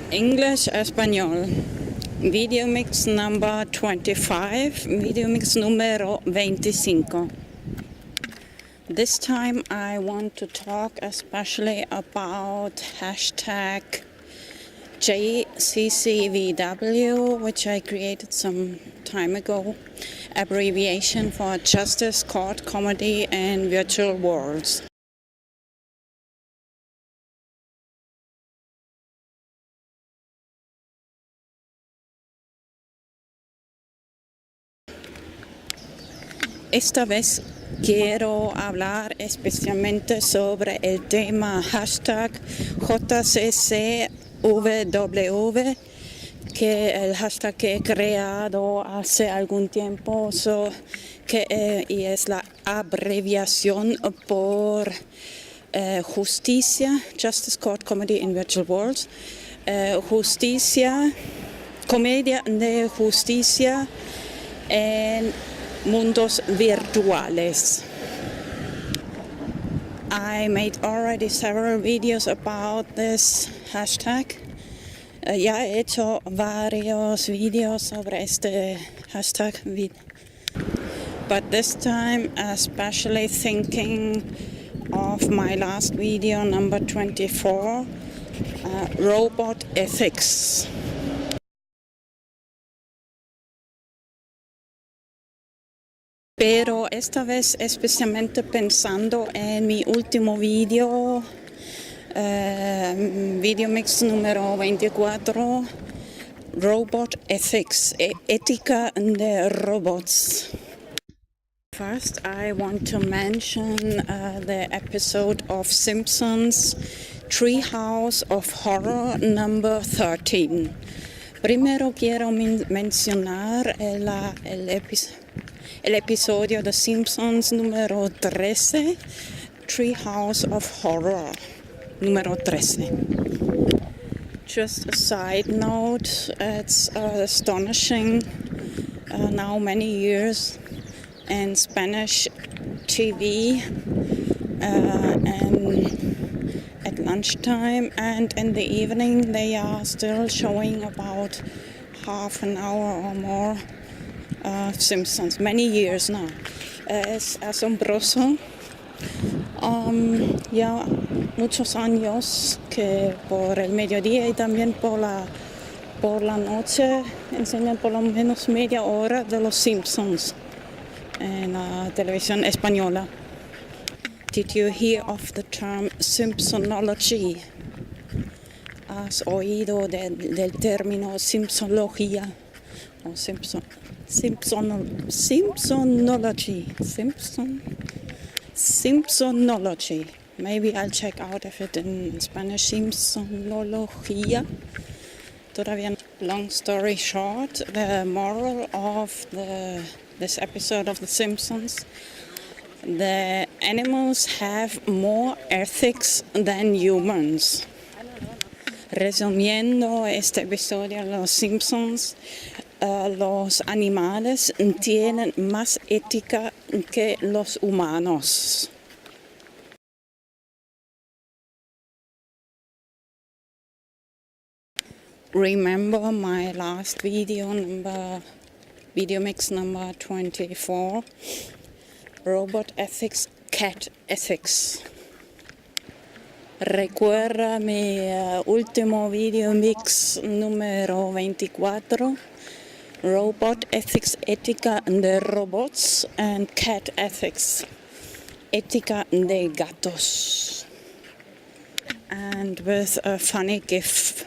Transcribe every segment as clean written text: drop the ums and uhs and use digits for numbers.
English, Español. VideoMix number 25, VideoMix número 25. This time I want to talk especially about hashtag JCCVW, which I created some time ago, abbreviation for Justice, Court, Comedy and Virtual Worlds. Esta vez quiero hablar especialmente sobre el tema hashtag JCCVW, que el hashtag que he creado hace algún tiempo, y es la abreviación por justicia, Justice, Court, Comedy in Virtual Worlds, comedia de justicia en mundos virtuales. I made already several videos about this hashtag. Ya he hecho varios videos sobre este hashtag, but this time especially thinking of my last video, number 24, robot ethics. Pero esta vez especialmente pensando en mi último video, VideoMix número 24, Robot Ethics, ética de robots. First, I want to mention the episode of Simpsons, Treehouse of Horror number 13. Primero quiero mencionar el episodio de Simpsons número 13, Treehouse of Horror, número 13. Just a side note, it's astonishing now many years in Spanish TV and at lunchtime and in the evening they are still showing about half an hour or more Simpsons, many years now. Es asombroso. Ya muchos años que por el mediodía y también por la noche enseñan por lo menos media hora de los Simpsons en la televisión española. Did you hear of the term Simpsonology? ¿Has oído del término Simpsología? O Simpsonology. Maybe I'll check out if it in Spanish, Simpsonología. Todavía. Long story short, the moral of this episode of The Simpsons, the animals have more ethics than humans. Resumiendo este episodio de Los Simpsons, los animales tienen más ética que los humanos. Remember my last VideoMix number 24, Robot Ethics, Cat Ethics. Recuerda mi último VideoMix número 24, Robot Ethics, Ética de Robots, and Cat Ethics, Ética de Gatos. And with a funny GIF.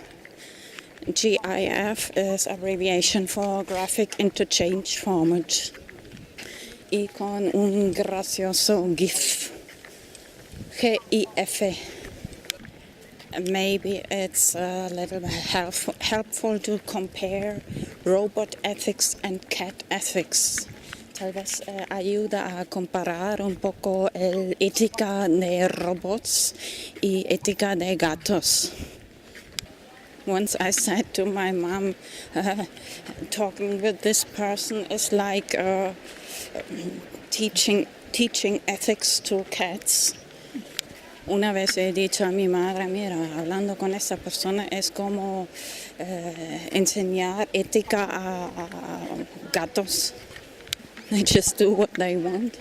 GIF is abbreviation for Graphic Interchange Format. Y con un gracioso GIF. GIF. Maybe it's a little helpful to compare robot ethics and cat ethics. Tal vez ayuda a comparar un poco el ética de robots y ética de gatos. Once I said to my mom, talking with this person is like teaching ethics to cats. Una vez he dicho a mi madre, mira, hablando con esta persona es como enseñar ética a gatos. They just do what they want.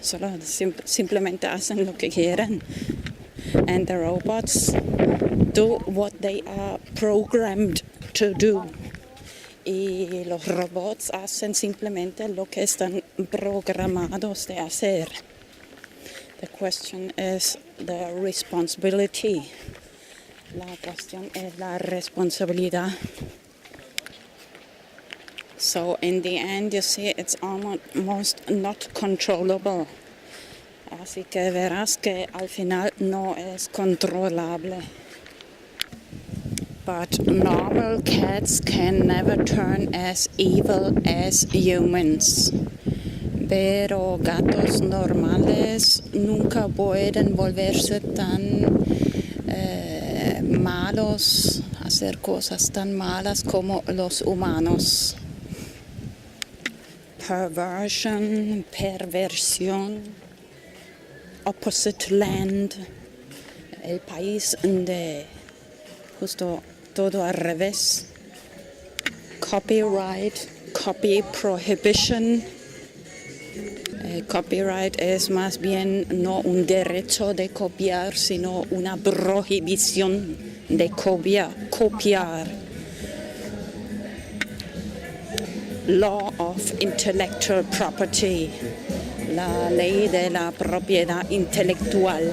Solo simplemente hacen lo que quieren. And the robots do what they are programmed to do. Y los robots hacen simplemente lo que están programados de hacer. The question is the responsibility. La cuestión es la responsabilidad. So in the end, you see, it's almost not controllable. Así que verás que al final no es controlable. But normal cats can never turn as evil as humans. Pero gatos normales nunca pueden volverse tan malos, hacer cosas tan malas como los humanos. Perversión, opposite land, el país de justo todo al revés. Copyright, copy prohibition. Copyright es más bien no un derecho de copiar, sino una prohibición de copiar. Law of intellectual property, la ley de la propiedad intelectual.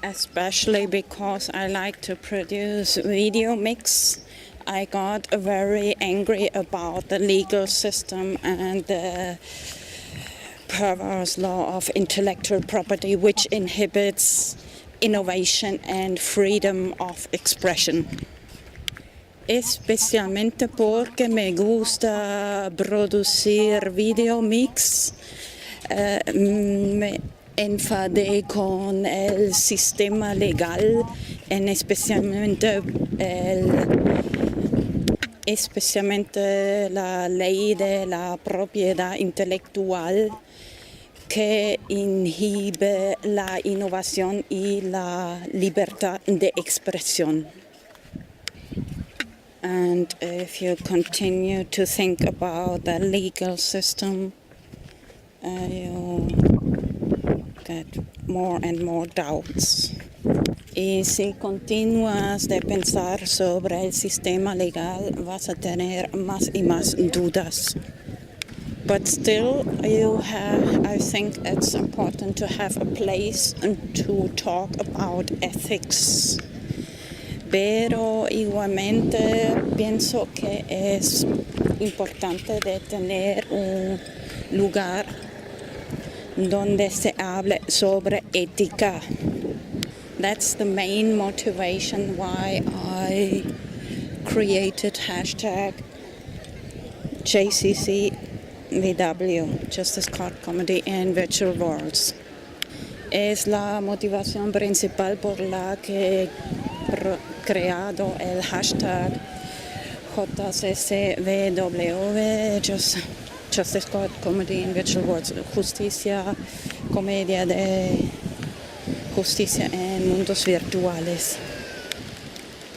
Especially because I like to produce VideoMix, I got very angry about the legal system and the perverse law of intellectual property, which inhibits innovation and freedom of expression. especialmente porque me gusta producir VideoMix. Me enfadé con el sistema legal, especialmente la ley de la propiedad intelectual, que inhibe la innovación y la libertad de expresión. And if you continue to think about the legal system, you get more and more doubts. Y si continúas de pensar sobre el sistema legal, vas a tener más y más dudas. But still, I think it's important to have a place to talk about ethics. Pero igualmente pienso que es importante de tener un lugar donde se hable sobre ética. That's the main motivation why I created hashtag JCCVW, Justice Court Comedy in Virtual Worlds. Es la motivación principal por la que he creado el hashtag JCCVW, Justice Court Comedy in Virtual Worlds, comedia de justicia en mundos virtuales.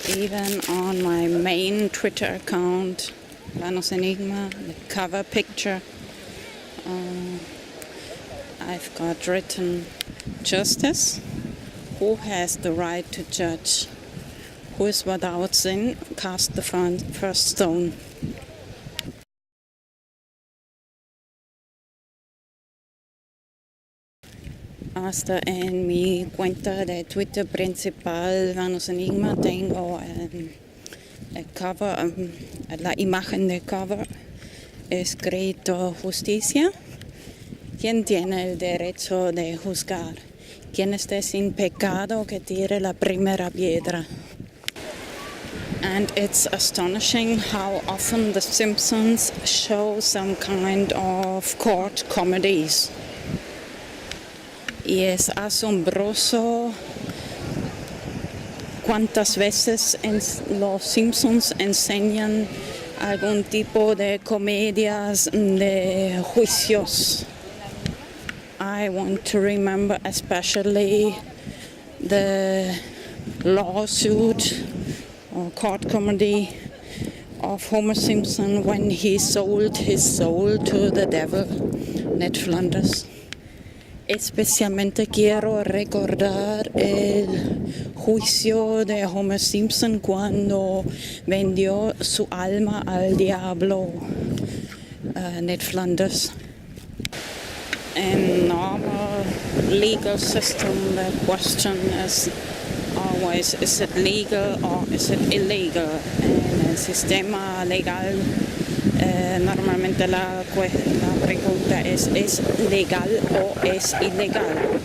Even on my main Twitter account, Vanos Enigma, the cover picture, I've got written, justice, who has the right to judge? Who is without sin, cast the first stone. Hasta en mi cuenta de Twitter principal, Vanos Enigma, tengo el cover, la imagen de cover, escrito justicia. ¿Quién tiene el derecho de juzgar? Quien esté sin pecado, que tire la primera piedra. And it's astonishing how often The Simpsons show some kind of court comedies. Y es asombroso cuántas veces los Simpsons enseñan algún tipo de comedias de juicios. I want to remember especially the lawsuit or court comedy of Homer Simpson when he sold his soul to the devil, Ned Flanders. Especialmente quiero recordar el juicio de Homer Simpson cuando vendió su alma al diablo, Ned Flanders. In normal legal system, the question is always, is it legal or is it illegal? En el sistema legal, normalmente la pregunta es legal o es ilegal?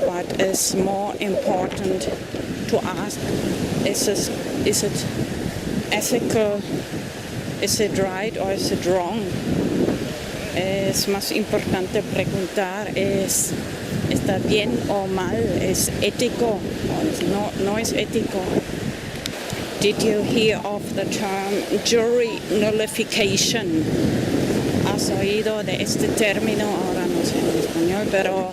But it's more important to ask, is it ethical, is it right or is it wrong? Es más importante preguntar, ¿está bien o mal? ¿Es ético o no es ético? Did you hear of the term jury nullification? ¿Has oído de este término? Ahora no sé en español, pero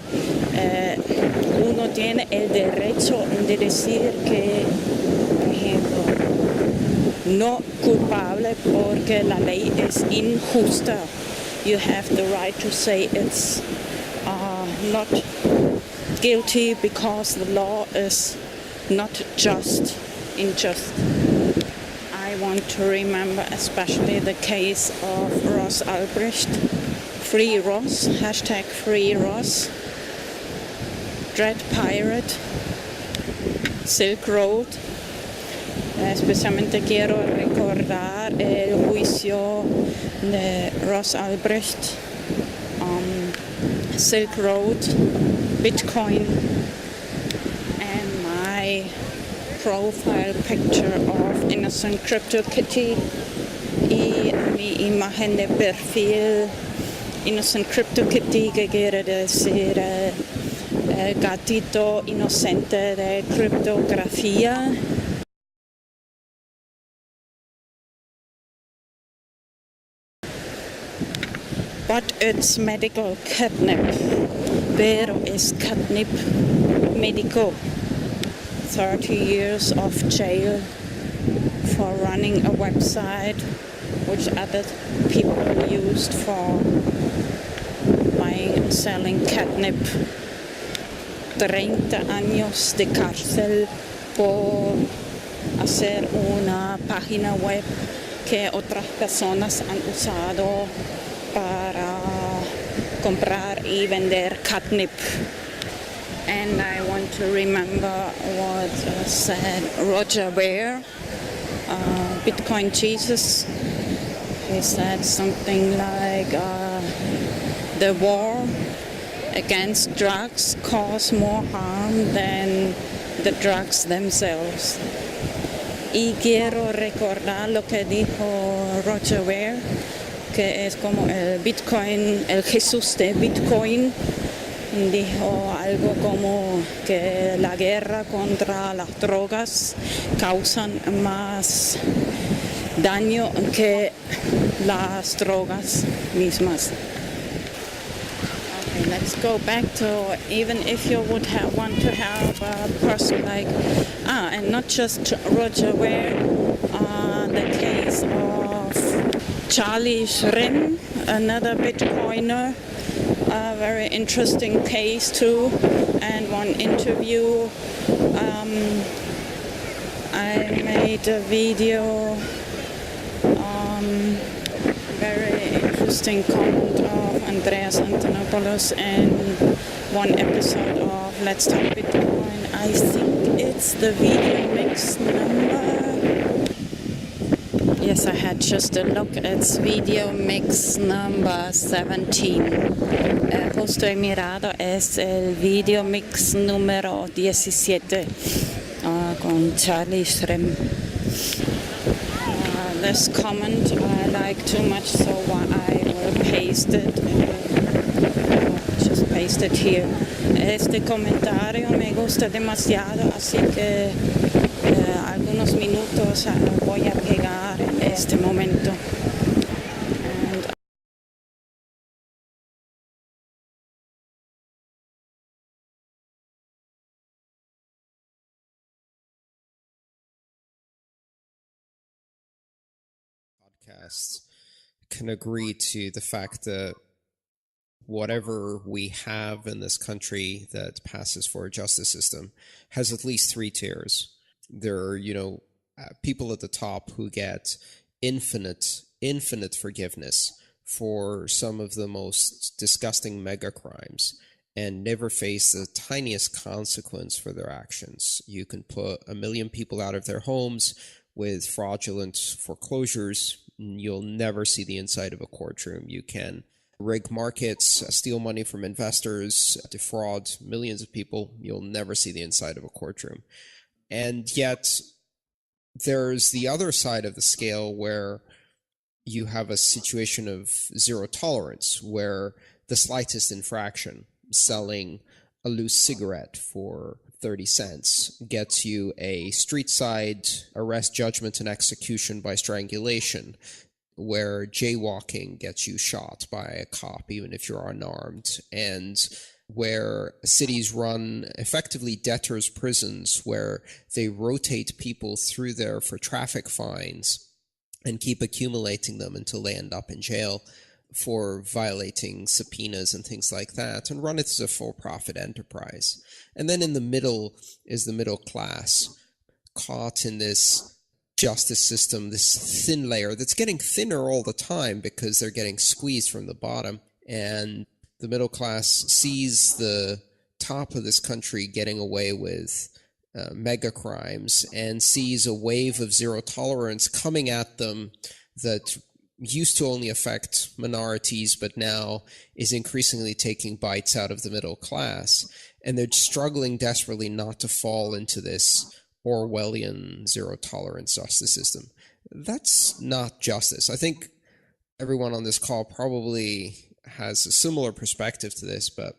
uno tiene el derecho de decir que, por ejemplo, no culpable porque la ley es injusta. You have the right to say it's not guilty because the law is not unjust. I want to remember especially the case of Ross Ulbricht, Free Ross, hashtag Free Ross, Dread Pirate, Silk Road. Especialmente quiero recordar el juicio de Ross Ulbricht, Silk Road, Bitcoin, and my profile picture of innocent crypto kitty y mi imagen de perfil innocent crypto kitty, que quiere decir gatito inocente de criptografía. But it's medical catnip. Pero es catnip médico. 30 years of jail for running a website which other people used for buying and selling catnip. 30 años de cárcel por hacer una página web que otras personas han usado para comprar y vender catnip. And I want to remember what said Roger Ver, Bitcoin Jesus. He said something like, the war against drugs cause more harm than the drugs themselves. Y quiero recordar lo que dijo Roger Ver, que es como el Bitcoin, el Jesús de Bitcoin. Dijo algo como que la guerra contra las drogas causan más daño que las drogas mismas. Okay, let's go back to even if you would want to have a person like, and not just Roger Ver, the case of Charlie Schrim, another Bitcoiner. A very interesting case too, and one interview I made a video, very interesting comment of Andreas Antonopoulos in one episode of Let's Talk Bitcoin. I think it's the VideoMix number. Yes, I had just a look. It's VideoMix number 17. Justo he mirado, es el VideoMix número 17 con Charlie Schrim. This comment I like too much, so I will paste it. Just paste it here. Este comentario me gusta demasiado, así que algunos minutos voy a pegar en este momento. Podcasts can agree to the fact that whatever we have in this country that passes for a justice system has at least 3 tiers. There are, people at the top who get infinite forgiveness for some of the most disgusting mega crimes and never face the tiniest consequence for their actions. You can put 1 million people out of their homes with fraudulent foreclosures. You'll never see the inside of a courtroom. You can rig markets, steal money from investors, defraud millions of people. You'll never see the inside of a courtroom. And yet there's the other side of the scale where you have a situation of zero tolerance, where the slightest infraction, selling a loose cigarette for 30 cents, gets you a street side arrest, judgment, and execution by strangulation, where jaywalking gets you shot by a cop even if you're unarmed, and where cities run effectively debtors' prisons where they rotate people through there for traffic fines and keep accumulating them until they end up in jail for violating subpoenas and things like that, and run it as a for-profit enterprise. And then in the middle is the middle class, caught in this justice system, this thin layer that's getting thinner all the time because they're getting squeezed from the bottom. And the middle class sees the top of this country getting away with mega crimes and sees a wave of zero tolerance coming at them that used to only affect minorities, but now is increasingly taking bites out of the middle class. And they're struggling desperately not to fall into this Orwellian zero tolerance justice system. That's not justice. I think everyone on this call probably has a similar perspective to this, but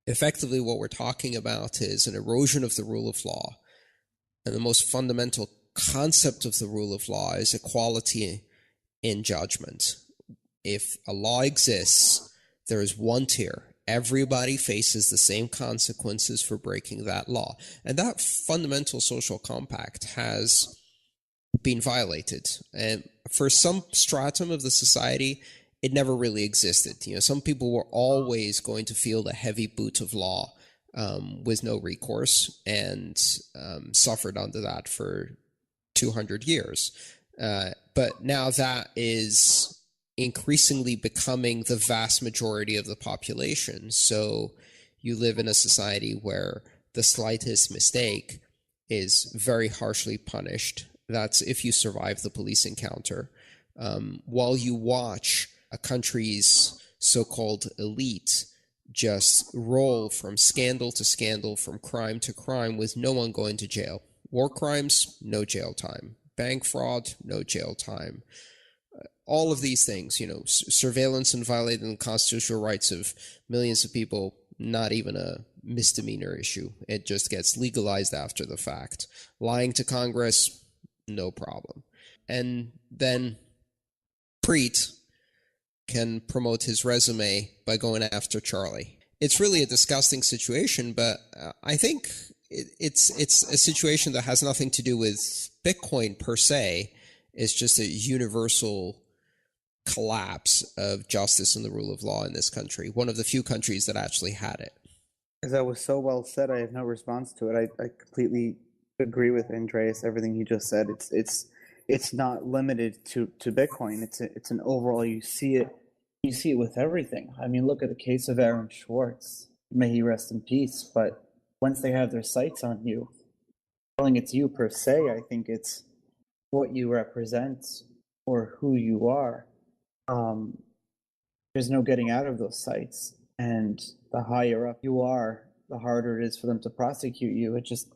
effectively what we're talking about is an erosion of the rule of law. And the most fundamental concept of the rule of law is equality in judgment. If a law exists, there is one tier. Everybody faces the same consequences for breaking that law. And that fundamental social compact has been violated. And for some stratum of the society, it never really existed. Some people were always going to feel the heavy boot of law with no recourse, and suffered under that for 200 years. But now that is increasingly becoming the vast majority of the population. So you live in a society where the slightest mistake is very harshly punished. That's if you survive the police encounter. While you watch a country's so-called elite just roll from scandal to scandal, from crime to crime, with no one going to jail. War crimes, no jail time. Bank fraud, no jail time. All of these things, surveillance and violating the constitutional rights of millions of people, not even a misdemeanor issue. It just gets legalized after the fact. Lying to Congress, no problem. And then Preet can promote his resume by going after Charlie. It's really a disgusting situation, but I think it's a situation that has nothing to do with Bitcoin per se. It's just a universal collapse of justice and the rule of law in this country. One of the few countries that actually had it. As that was so well said, I have no response to it. I completely agree with Andreas, everything he just said. It's not limited to Bitcoin. It's an overall, you see it with everything. I mean, look at the case of Aaron Schwartz. May he rest in peace. But once they have their sights on you, telling it's you per se, I think it's what you represent or who you are. There's no getting out of those sights. And the higher up you are, the harder it is for them to prosecute you. It just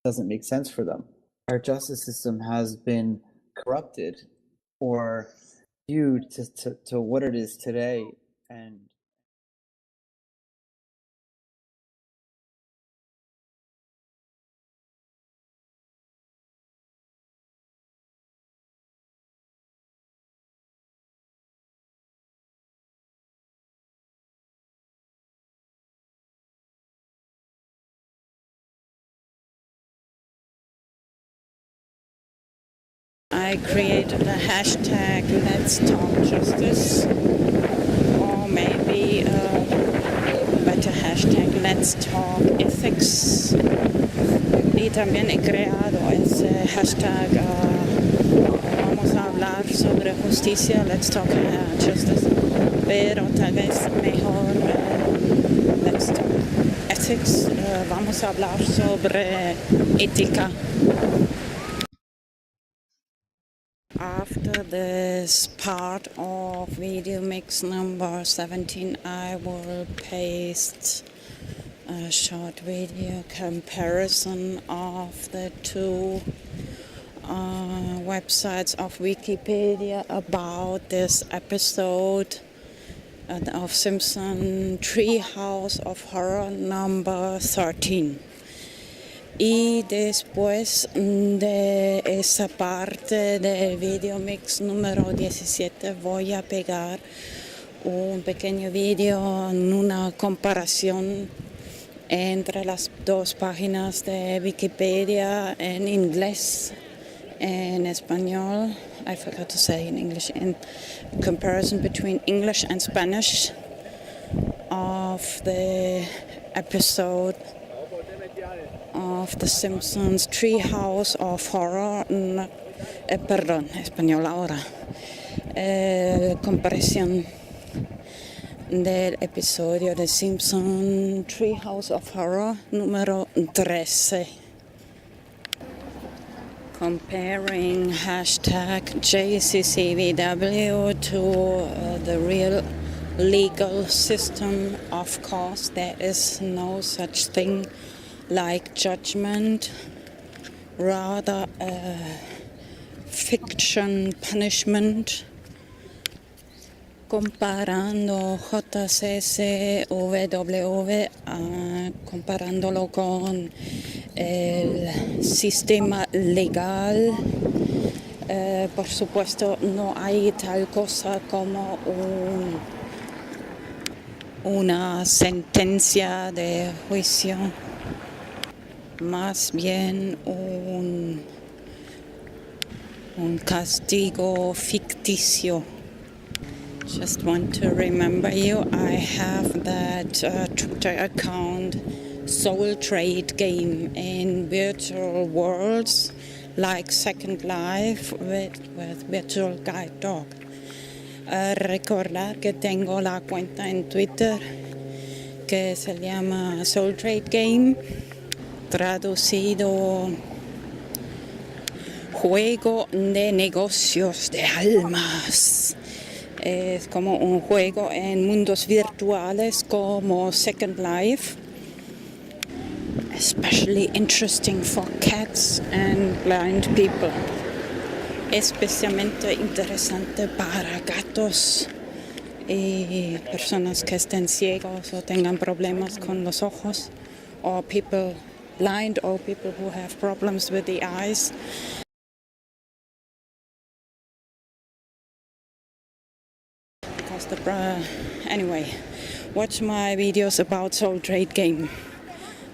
doesn't make sense for them. Our justice system has been corrupted or viewed to what it is today. And I created a hashtag Let's Talk Justice, or maybe a better hashtag Let's Talk Ethics. Y también he creado ese hashtag vamos a hablar sobre justicia, Let's Talk Justice, pero tal vez mejor Let's Talk Ethics, vamos a hablar sobre ética. After this part of VideoMix number 17, I will paste a short video comparison of the two websites of Wikipedia about this episode of Simpson Treehouse of Horror number 13. Y después de esa parte del VideoMix número 17 voy a pegar un pequeño video en una comparación entre las dos páginas de Wikipedia en inglés, en español. I forgot to say in English. In comparison between English and Spanish of the episode of The Simpsons Treehouse of Horror, perdón, español ahora, comparación del episodio de Simpsons Treehouse of Horror número 13. Comparing hashtag JCCVW to the real legal system. Of course, there is no such thing like judgment rather fiction punishment, comparando JCCVW, comparándolo con el sistema legal. Por supuesto, no hay tal cosa como una sentencia de juicio, más bien un castigo ficticio. Just want to remember you, I have that Twitter account, Soul Trade Game, in virtual worlds like Second Life with Virtual Guide Dog. Recordar que tengo la cuenta en Twitter que se llama Soul Trade Game, traducido juego de negocios de almas. Es como un juego en mundos virtuales como Second Life, especially interesting for cats and blind people. Especialmente interesante para gatos y personas que estén ciegos o tengan problemas con los ojos, or people blind or people who have problems with the eyes. Anyway, watch my videos about Soul Trade Game.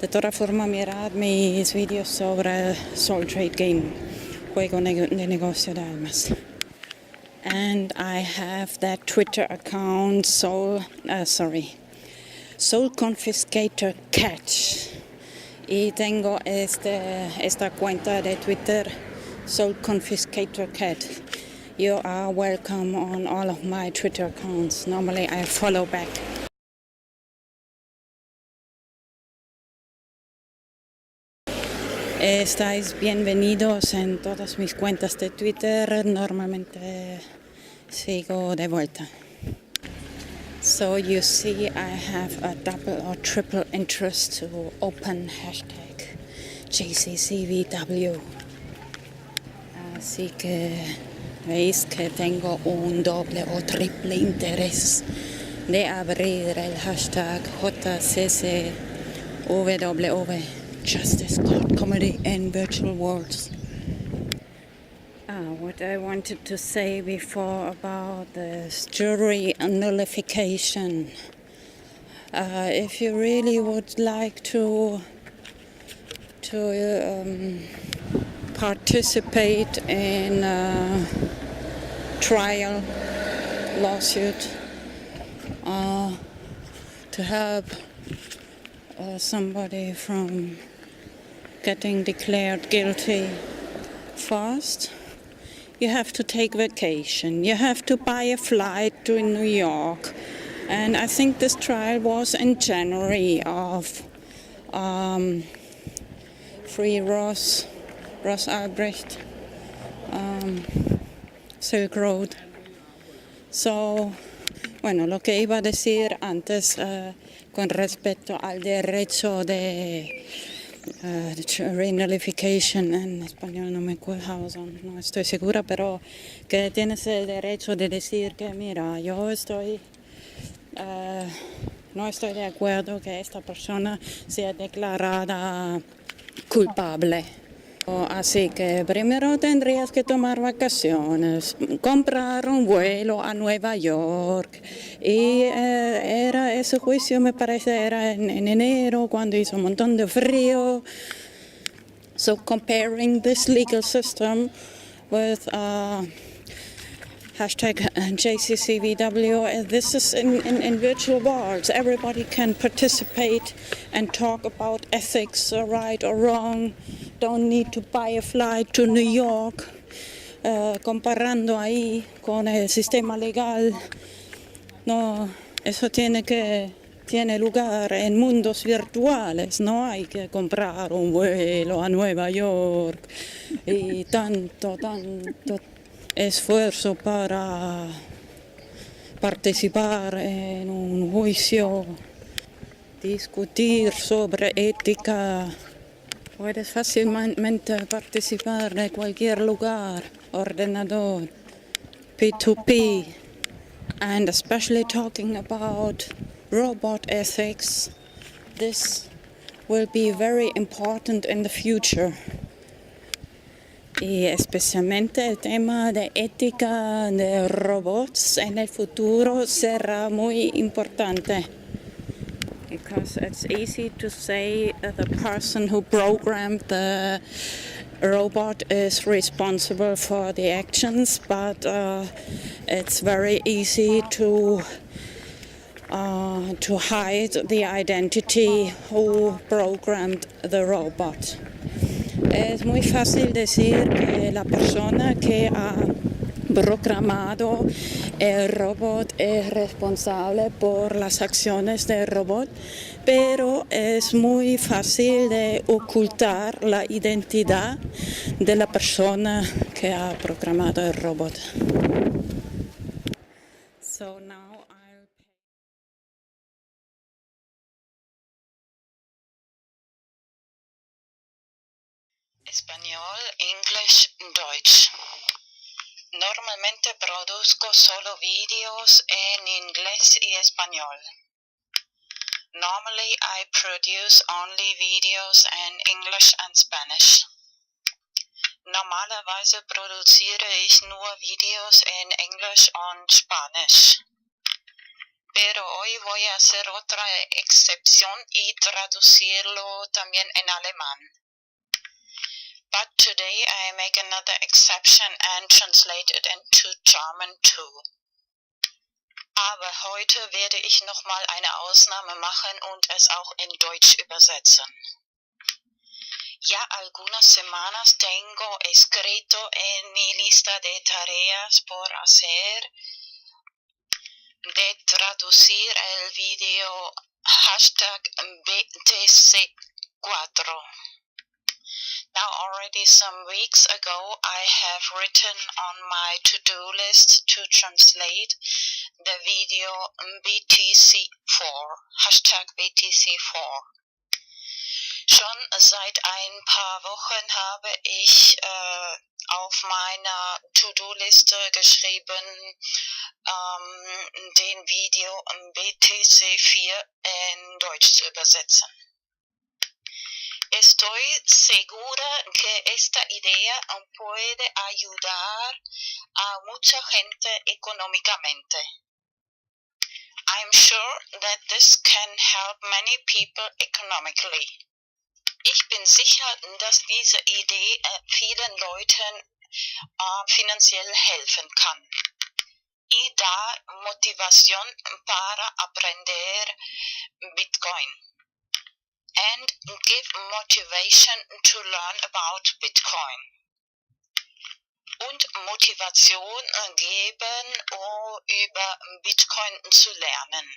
De toda forma, mirad mis videos sobre Soul Trade Game, juego de negocio de almas. And I have that Twitter account, Soul Confiscator Cat. Y tengo esta cuenta de Twitter, Soul Confiscator Cat. You are welcome on all of my Twitter accounts. Normally I follow back. Estáis bienvenidos en todas mis cuentas de Twitter. Normalmente sigo de vuelta. So you see I have a double or triple interest to open hashtag JCCVW. Así que veis que tengo un doble o triple interés de abrir el hashtag JCCVW, Justice Cloud Comedy in Virtual Worlds. What I wanted to say before about this jury nullification. If you really would like to participate in a trial lawsuit to help somebody from getting declared guilty fast, you have to take vacation. You have to buy a flight to New York. And I think this trial was in January of Free Ross Ulbricht, Silk Road. So, bueno, lo que iba a decir antes con respecto al derecho de renullification, en español no me acuerdo, no estoy segura, pero que tienes el derecho de decir que mira, yo no estoy de acuerdo que esta persona sea declarada culpable. Así que primero tendrías que tomar vacaciones, comprar un vuelo a Nueva York. Y ese juicio me parece era en enero, cuando hizo un montón de frío. So comparing this legal system with hashtag JCCVW, this is in virtual worlds. Everybody can participate and talk about ethics, right or wrong. Don't need to buy a flight to New York. Comparando ahí con el sistema legal, no, eso tiene lugar en mundos virtuales. No hay que comprar un vuelo a Nueva York y tanto esfuerzo para participar en un juicio, discutir sobre ética Puedes fácilmente participar de cualquier lugar, ordenador, P2P, and especially talking about robot ethics. This will be very important in the future. Y especialmente el tema de ética de robots en el futuro será muy importante. Because it's easy to say the person who programmed the robot is responsible for the actions, but it's very easy to hide the identity who programmed the robot. Es muy fácil decir que la persona que ha programado el robot es responsable por las acciones del robot, pero es muy fácil de ocultar la identidad de la persona que ha programado el robot. So now Español, English, Deutsch. Normalmente produzco solo vídeos en inglés y español. Normally I produce only videos in English and Spanish. Normalerweise produziere ich nur Videos en English und Spanish. Pero hoy voy a hacer otra excepción y traducirlo también en alemán. But today I make another exception and translate it into German too. Aber heute werde ich nochmal eine Ausnahme machen und es auch in Deutsch übersetzen. Ya algunas semanas tengo escrito en mi lista de tareas por hacer de traducir el video #BTC4. Now already some weeks ago I have written on my to-do list to translate the video BTC4, #BTC4. Schon seit ein paar Wochen habe ich auf meiner To-Do-Liste geschrieben, den Video BTC4 in Deutsch zu übersetzen. Estoy segura que esta idea puede ayudar a mucha gente económicamente. I'm sure that this can help many people economically. Ich bin sicher, dass diese Idee vielen Leuten finanziell helfen kann. Y da motivación para aprender Bitcoin. And give motivation to learn about Bitcoin. Und Motivation geben, um über Bitcoin zu lernen.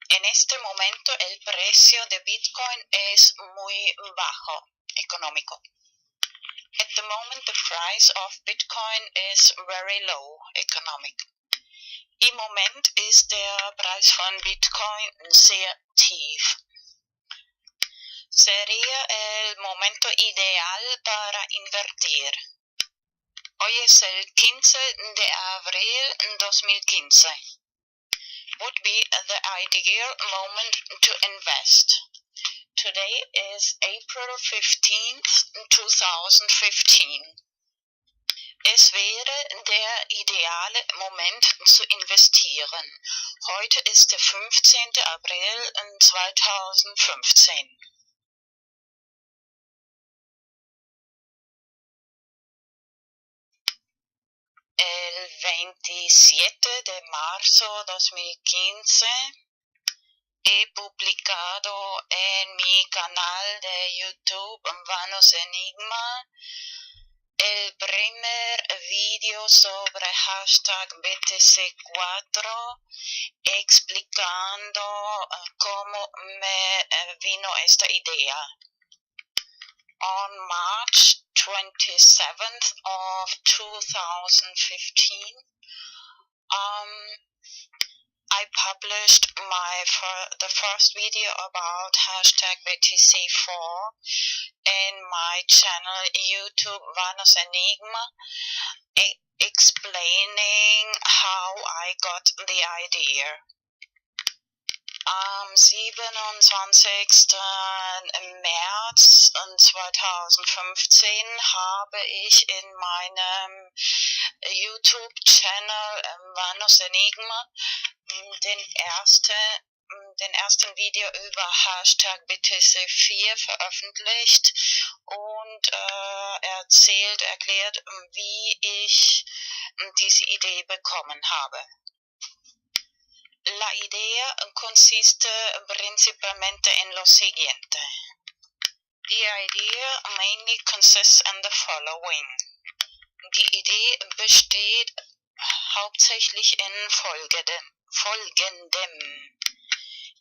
En este momento el precio de Bitcoin es muy bajo, económico. At the moment the price of Bitcoin is very low, economic. Im Moment ist der Preis von Bitcoin sehr tief. Sería el momento ideal para invertir. Hoy es el 15 de abril 2015. Would be the ideal moment to invest. Today is April 15th, 2015. Es wäre der ideale Moment zu investieren. Heute ist der 15. April 2015. El 27 de marzo 2015 he publicado en mi canal de YouTube Vanos Enigma el primer video sobre #BTC4 explicando cómo me vino esta idea. On March 27th of 2015, I published the first video about hashtag BTC4 in my channel YouTube Vanus Enigma, explaining how I got the idea. Am 27. März 2015 habe ich in meinem YouTube-Channel Vanus Enigma den ersten Video über Hashtag BTC4 veröffentlicht und erklärt, wie ich diese Idee bekommen habe. La idea consiste principalmente en lo siguiente. The idea mainly consists in the following. Die Idee besteht hauptsächlich in folgendem.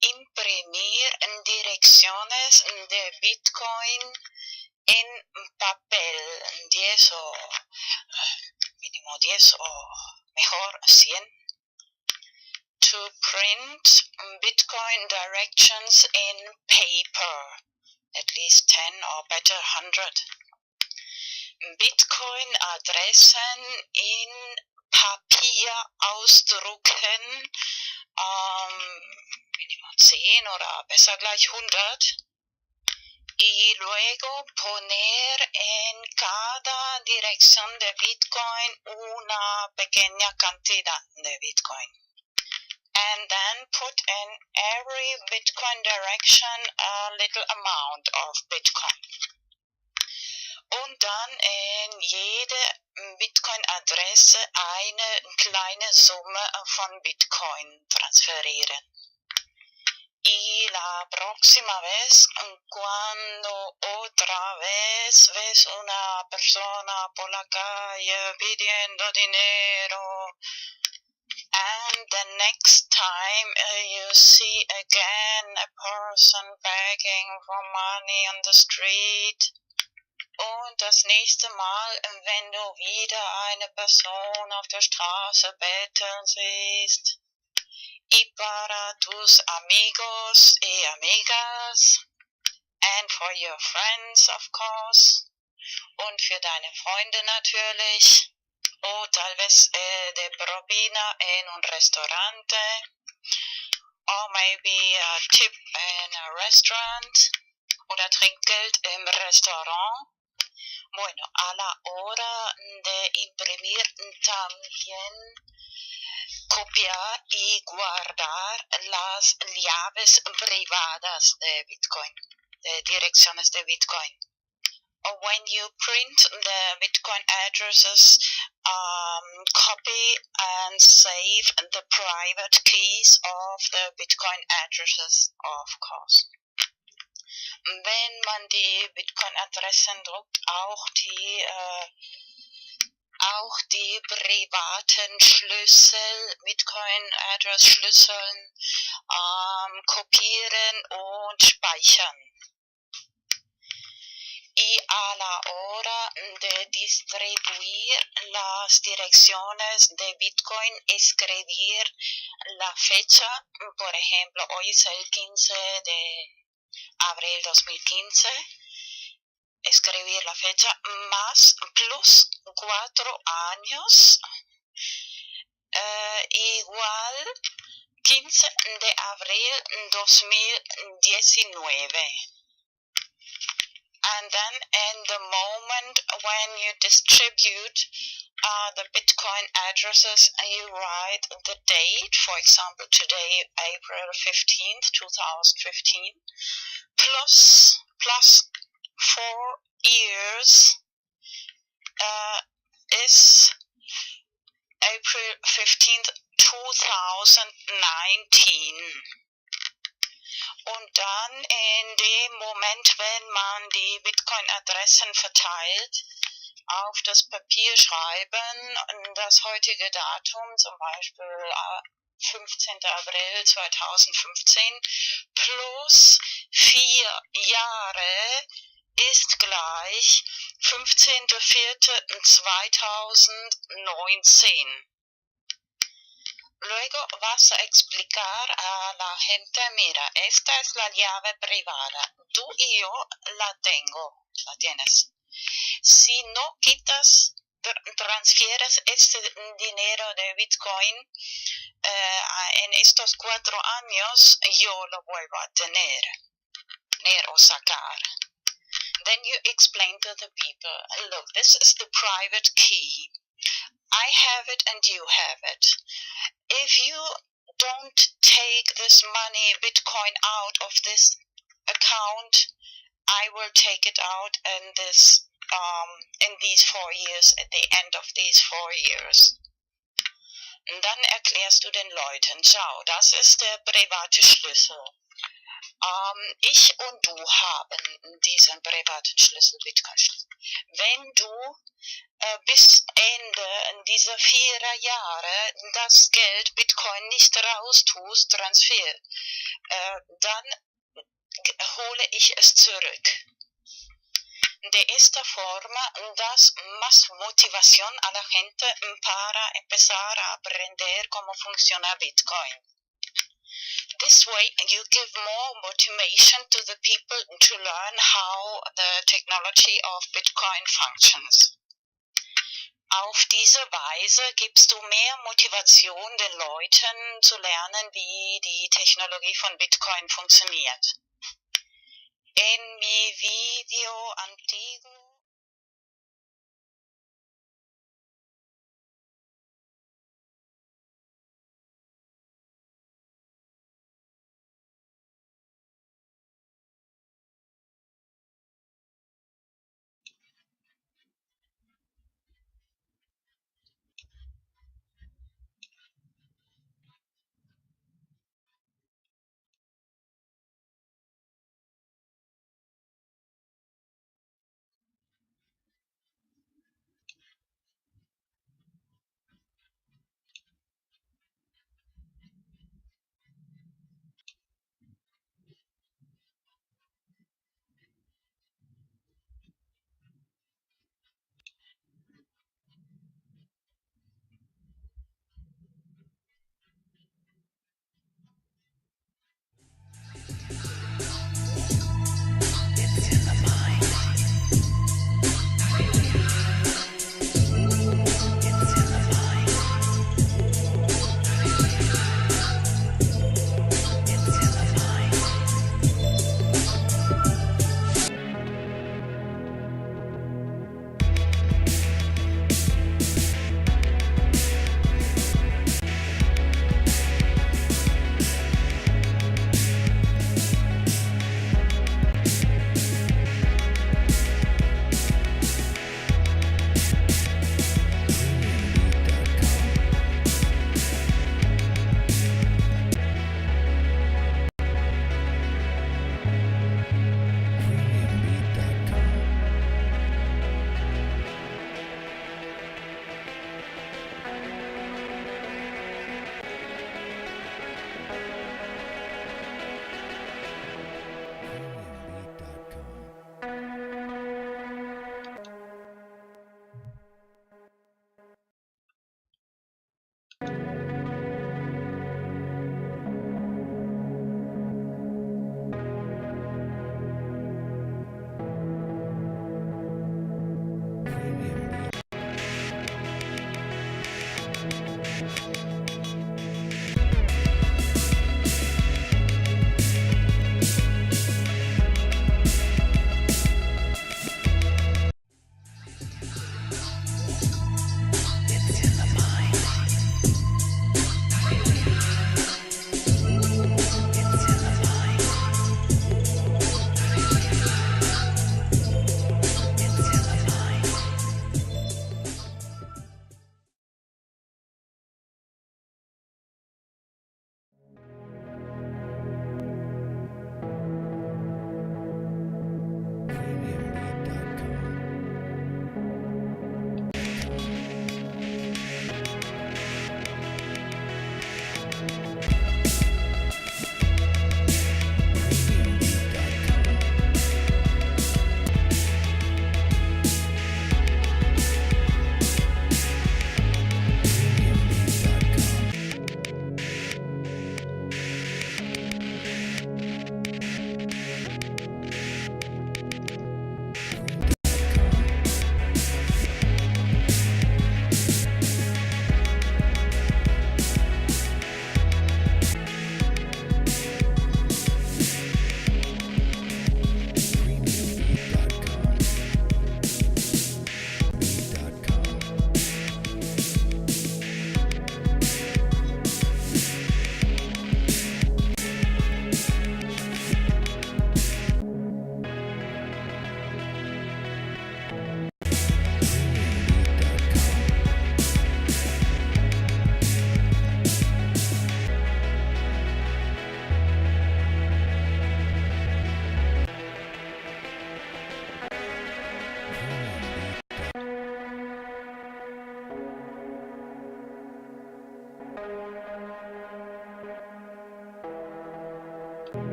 Imprimir direcciones de Bitcoin en papel, 10 o mínimo 10 o mejor 100. To print Bitcoin directions in paper, at least 10 or better 100. Bitcoin-Adressen in Papier ausdrucken, mínimo 10 oder besser gleich 100. Y luego poner en cada dirección de Bitcoin una pequeña cantidad de Bitcoin. And then put in every Bitcoin direction a little amount of Bitcoin. Und dann in jede Bitcoin-Adresse eine kleine Summe von Bitcoin transferieren. Y la próxima vez, cuando otra vez ves una persona por la calle pidiendo dinero, and the next time you see again a person begging for money on the street, und das nächste Mal, wenn du wieder eine Person auf der Straße betteln siehst, y para tus amigos y amigas, and for your friends of course, und für deine Freunde natürlich, o tal vez de propina en un restaurante, or maybe a tip in a restaurant, oder Trinkgeld im Restaurant. Bueno, a la hora de imprimir también copiar y guardar las llaves privadas de Bitcoin, de direcciones de Bitcoin. When you print the Bitcoin addresses, copy and save the private keys of the Bitcoin addresses, of course. Wenn man die Bitcoin-Adressen druckt, auch die privaten Schlüssel, Bitcoin-Address-Schlüsseln kopieren und speichern. Y a la hora de distribuir las direcciones de Bitcoin, escribir la fecha, por ejemplo, hoy es el 15 de abril 2015, escribir la fecha más plus 4 años, igual 15 de abril 2019. And then in the moment when you distribute the Bitcoin addresses, you write the date, for example today, April 15th, 2015, plus 4 years is April 15th, 2019. Und dann in dem Moment, wenn man die Bitcoin-Adressen verteilt, auf das Papier schreiben, das heutige Datum, zum Beispiel 15. April 2015, plus 4 Jahre ist gleich 15.04.2019. Luego vas a explicar a la gente, mira, esta es la llave privada, tú y yo la tienes. Si no quitas, transfieres este dinero de Bitcoin en estos 4 años, yo lo vuelvo a tener o sacar. Then you explain to the people, look, this is the private key. I have it and you have it. If you don't take this money, Bitcoin, out of this account, I will take it out in these 4 years, at the end of these 4 years. Und dann erklärst du den Leuten, schau, das ist der private Schlüssel. Ich und du haben diesen privaten Schlüssel, Bitcoin-Schlüssel. Wenn du bis Ende dieser 4 Jahre das Geld Bitcoin nicht raustust, dann hole ich es zurück. De esta forma, das más motivación a la gente para empezar a aprender cómo funciona Bitcoin. This way, you give more motivation to the people to learn how the technology of Bitcoin functions. Auf diese Weise gibst du mehr Motivation den Leuten zu lernen, wie die Technologie von Bitcoin funktioniert. En mi video antiguo